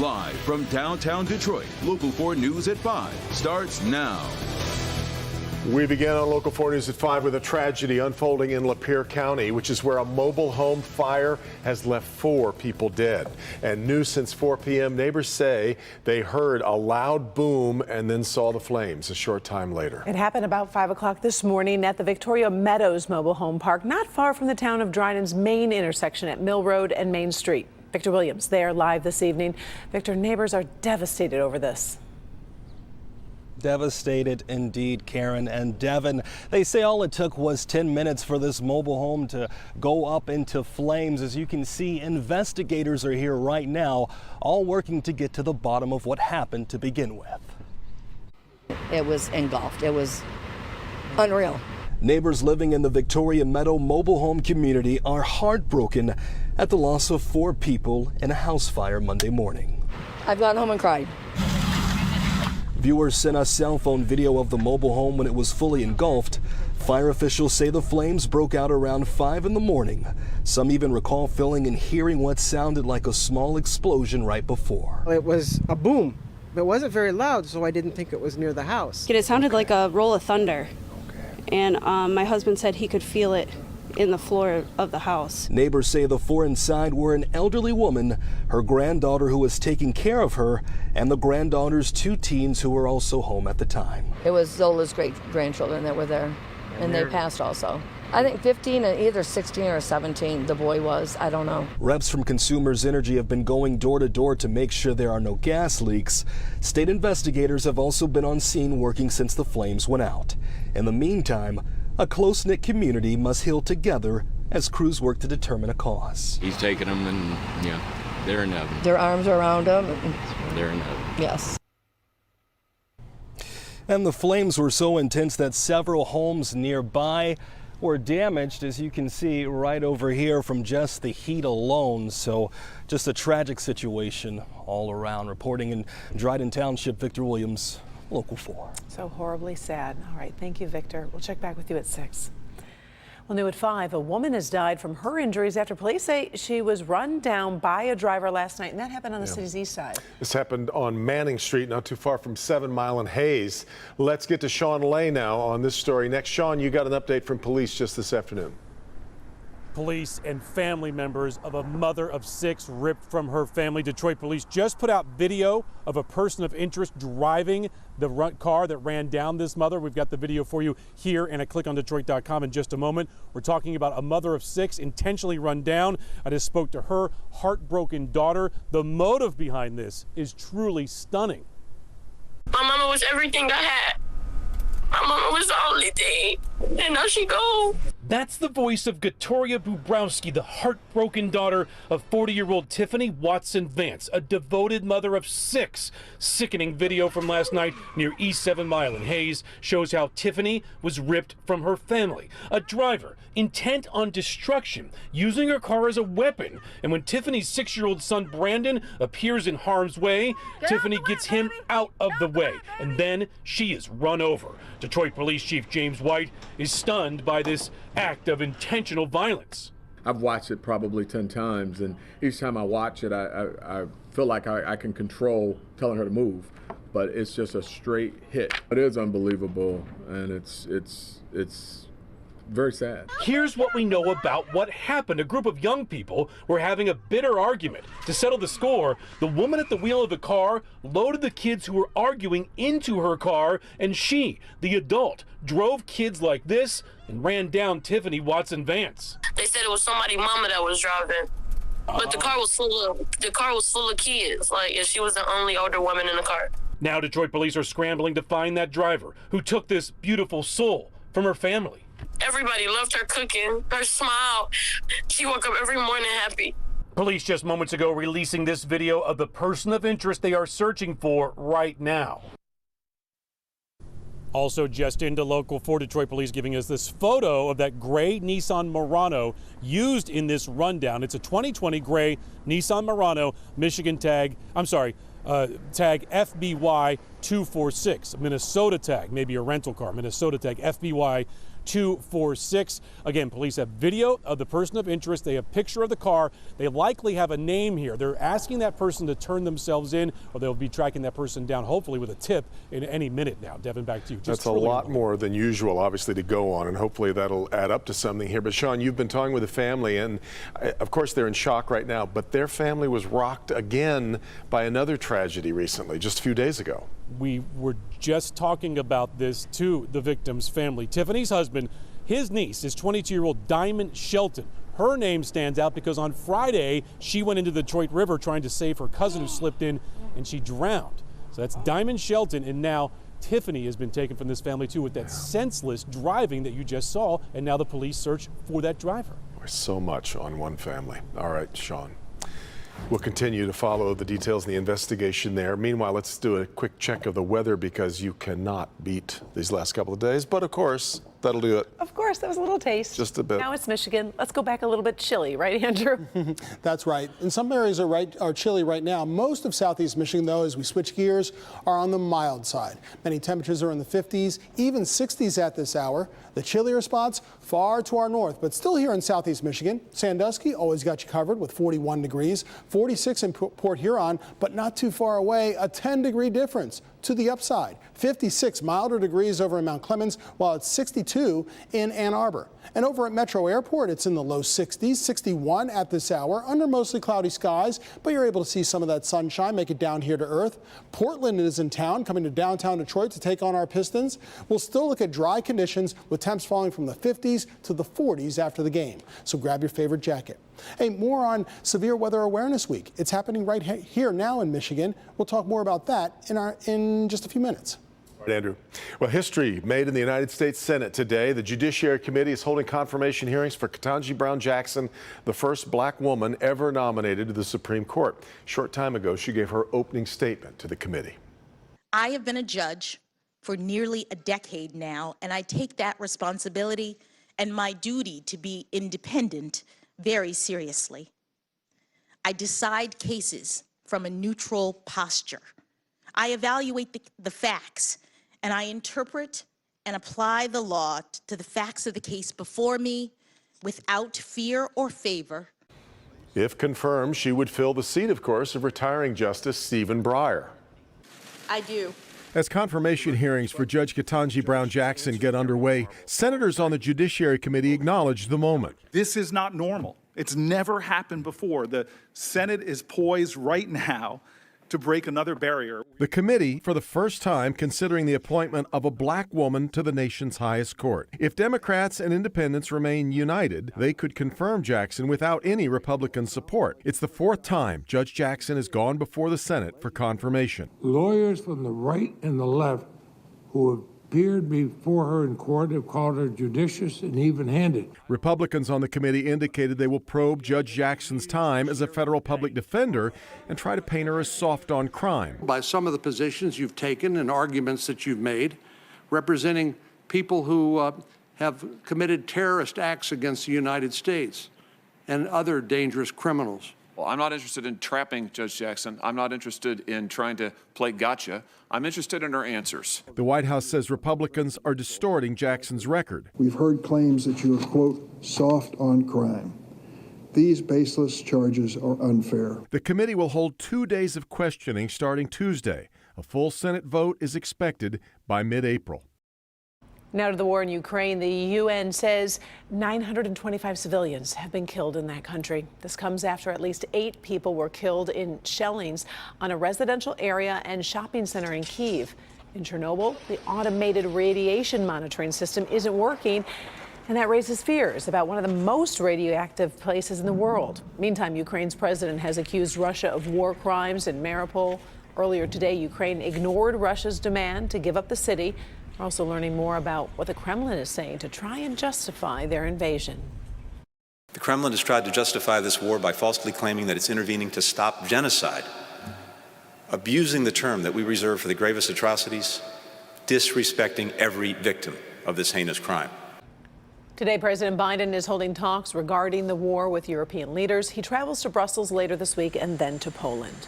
Live from downtown Detroit, Local 4 News at 5 starts now. We begin on Local 4 News at 5 with a tragedy unfolding in Lapeer County, which is where a mobile home fire has left 4 people dead. And new since 4 p.m., neighbors say they heard a loud boom and then saw the flames a short time later. It happened about 5 o'clock this morning at the Victoria Meadows Mobile Home Park, not far from the town of Dryden's main intersection at Mill Road and Main Street. Victor Williams there live this evening. Victor, neighbors are devastated over this. Devastated indeed, Karen and Devin. They say all it took was 10 minutes for this mobile home to go up into flames. As you can see, investigators are here right now, all working to get to the bottom of what happened to begin with. It was engulfed. It was unreal. Neighbors living in the Victoria Meadow mobile home community are heartbroken at the loss of 4 people in a house fire Monday morning. I've gone home and cried. Viewers sent us cell phone video of the mobile home when it was fully engulfed. Fire officials say the flames broke out around 5 in the morning. Some even recall feeling and hearing what sounded like a small explosion right before. It was a boom. It wasn't very loud, so I didn't think it was near the house. It sounded like a roll of thunder. And my husband said he could feel it in the floor of the house. Neighbors say the 4 inside were an elderly woman, her granddaughter who was taking care of her, and the granddaughter's 2 teens who were also home at the time. It was Zola's great-grandchildren that were there, and they passed also. I think 15 and either 16 or 17, the boy was, I don't know. Reps from Consumers Energy have been going door to door to make sure there are no gas leaks. State investigators have also been on scene working since the flames went out. In the meantime, a close-knit community must heal together as crews work to determine a cause. He's taking them and, they're in heaven. Their arms are around them. They're in heaven. Yes. And the flames were so intense that several homes nearby were damaged, as you can see right over here, from just the heat alone. So just a tragic situation all around. Reporting in Dryden Township, Victor Williams, Local 4. So horribly sad. All right, thank you, Victor. We'll check back with you at 6. Well, new at 5, a woman has died from her injuries after police say she was run down by a driver last night, and that happened on the city's east side. This happened on Manning Street, not too far from 7 Mile and Hayes. Let's get to Sean Lay now on this story. Next, Sean, you got an update from police just this afternoon. Police and family members of a mother of 6 ripped from her family. Detroit police just put out video of a person of interest driving the car that ran down this mother. We've got the video for you here and at clickondetroit.com in just a moment. We're talking about a mother of 6 intentionally run down. I just spoke to her heartbroken daughter. The motive behind this is truly stunning. My mama was everything I had. My mama was the only thing, and now she gone. That's the voice of Gatoria Bubrowski, the heartbroken daughter of 40-year-old Tiffany Watson Vance, a devoted mother of 6. Sickening video from last night near East 7 Mile in Hayes shows how Tiffany was ripped from her family. A driver intent on destruction, using her car as a weapon. And when Tiffany's 6-year-old son Brandon appears in harm's way, Tiffany gets him out of the way, and then she is run over. Detroit Police Chief James White is stunned by this act of intentional violence. I've watched it probably 10 times, and each time I watch it, I feel like I can control telling her to move, but it's just a straight hit. It is unbelievable, and it's very sad. Here's what we know about what happened. A group of young people were having a bitter argument. To settle the score, the woman at the wheel of the car loaded the kids who were arguing into her car, and she, the adult, drove kids like this and ran down Tiffany Watson Vance. They said it was somebody's mama that was driving, but the car was full of kids. And she was the only older woman in the car. Now Detroit police are scrambling to find that driver who took this beautiful soul from her family. Everybody loved her cooking, her smile. She woke up every morning happy. Police just moments ago releasing this video of the person of interest they are searching for right now. Also just into Local 4, Detroit police giving us this photo of that gray Nissan Murano used in this rundown. It's a 2020 gray Nissan Murano, Michigan tag, tag FBY 246, Minnesota tag, maybe a rental car, Minnesota tag FBY 246. Again, police have video of the person of interest. They have a picture of the car. They likely have a name here. They're asking that person to turn themselves in, or they'll be tracking that person down, hopefully with a tip in any minute now. Devin, back to you. That's a lot more than usual, obviously, to go on, and hopefully that'll add up to something here. But Sean, you've been talking with the family, and of course they're in shock right now, but their family was rocked again by another tragedy recently, just a few days ago. We were just talking about this to the victim's family. Tiffany's husband, his niece is 22-year-old Diamond Shelton. Her name stands out because on Friday, she went into the Detroit River trying to save her cousin who slipped in, and she drowned. So that's Diamond Shelton, and now Tiffany has been taken from this family too with that senseless driving that you just saw, and now the police search for that driver. There's so much on one family. All right, Sean. We'll continue to follow the details in the investigation there. Meanwhile, let's do a quick check of the weather because you cannot beat these last couple of days. But of course, that'll do it. Of course, that was a little taste. Just a bit. Now it's Michigan. Let's go back a little bit chilly, right, Andrew? That's right. And some areas are chilly right now. Most of southeast Michigan, though, as we switch gears, are on the mild side. Many temperatures are in the 50s, even 60s at this hour. The chillier spots far to our north, but still here in southeast Michigan. Sandusky always got you covered with 41 degrees, 46 in Port Huron, but not too far away, a 10-degree difference to the upside. 56 milder degrees over in Mount Clemens, while it's 62 in Ann Arbor. And over at Metro Airport, it's in the low 60s, 61 at this hour, under mostly cloudy skies, but you're able to see some of that sunshine, make it down here to earth. Portland is in town, coming to downtown Detroit to take on our Pistons. We'll still look at dry conditions with temps falling from the 50s to the 40s after the game. So grab your favorite jacket. Hey, more on Severe Weather Awareness Week. It's happening right here now in Michigan. We'll talk more about that in just a few minutes. All right, Andrew. Well, history made in the United States Senate today. The Judiciary Committee is holding confirmation hearings for Ketanji Brown Jackson, the first black woman ever nominated to the Supreme Court. A short time ago, she gave her opening statement to the committee. I have been a judge for nearly a decade now, and I take that responsibility and my duty to be independent very seriously. I decide cases from a neutral posture. I evaluate the facts, and I interpret and apply the law to the facts of the case before me without fear or favor. If confirmed, she would fill the seat, of course, of retiring Justice Stephen Breyer. I do. As confirmation hearings for Judge Ketanji Brown Jackson get underway, senators on the Judiciary Committee acknowledged the moment. This is not normal. It's never happened before. The Senate is poised right now to break another barrier. The committee, for the first time, considering the appointment of a black woman to the nation's highest court. If Democrats and independents remain united, they could confirm Jackson without any Republican support. It's the fourth time Judge Jackson has gone before the Senate for confirmation. Lawyers from the right and the left who have appeared before her in court have called her judicious and even-handed. Republicans on the committee indicated they will probe Judge Jackson's time as a federal public defender and try to paint her as soft on crime. By some of the positions you've taken and arguments that you've made, representing people who have committed terrorist acts against the United States and other dangerous criminals. Well, I'm not interested in trapping Judge Jackson. I'm not interested in trying to play gotcha. I'm interested in her answers. The White House says Republicans are distorting Jackson's record. We've heard claims that you are, quote, soft on crime. These baseless charges are unfair. The committee will hold 2 days of questioning starting Tuesday. A full Senate vote is expected by mid-April. Now to the war in Ukraine. The UN says 925 civilians have been killed in that country. This comes after at least 8 people were killed in shellings on a residential area and shopping center in Kyiv. In Chernobyl, the automated radiation monitoring system isn't working, and that raises fears about one of the most radioactive places in the world. Meantime, Ukraine's president has accused Russia of war crimes in Mariupol. Earlier today, Ukraine ignored Russia's demand to give up the city. We're also learning more about what the Kremlin is saying to try and justify their invasion. The Kremlin has tried to justify this war by falsely claiming that it's intervening to stop genocide, abusing the term that we reserve for the gravest atrocities, disrespecting every victim of this heinous crime. Today, President Biden is holding talks regarding the war with European leaders. He travels to Brussels later this week and then to Poland.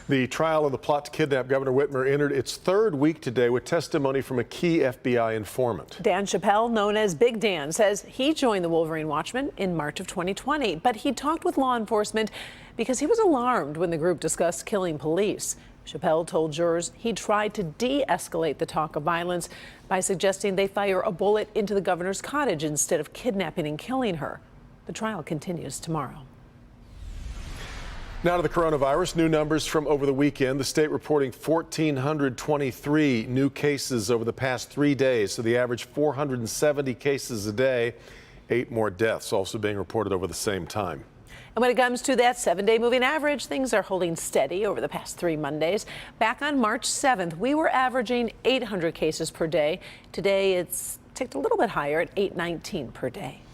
The trial of the plot to kidnap Governor Whitmer entered its third week today with testimony from a key FBI informant. Dan Chappelle, known as Big Dan, says he joined the Wolverine Watchmen in March of 2020, but he talked with law enforcement because he was alarmed when the group discussed killing police. Chappelle told jurors he tried to de-escalate the talk of violence by suggesting they fire a bullet into the governor's cottage instead of kidnapping and killing her. The trial continues tomorrow. Now to the coronavirus. New numbers from over the weekend. The state reporting 1,423 new cases over the past 3 days. So the average 470 cases a day. 8 more deaths also being reported over the same time. And when it comes to that 7-day moving average, things are holding steady over the past 3 Mondays. Back on March 7th, we were averaging 800 cases per day. Today, it's ticked a little bit higher at 819 per day.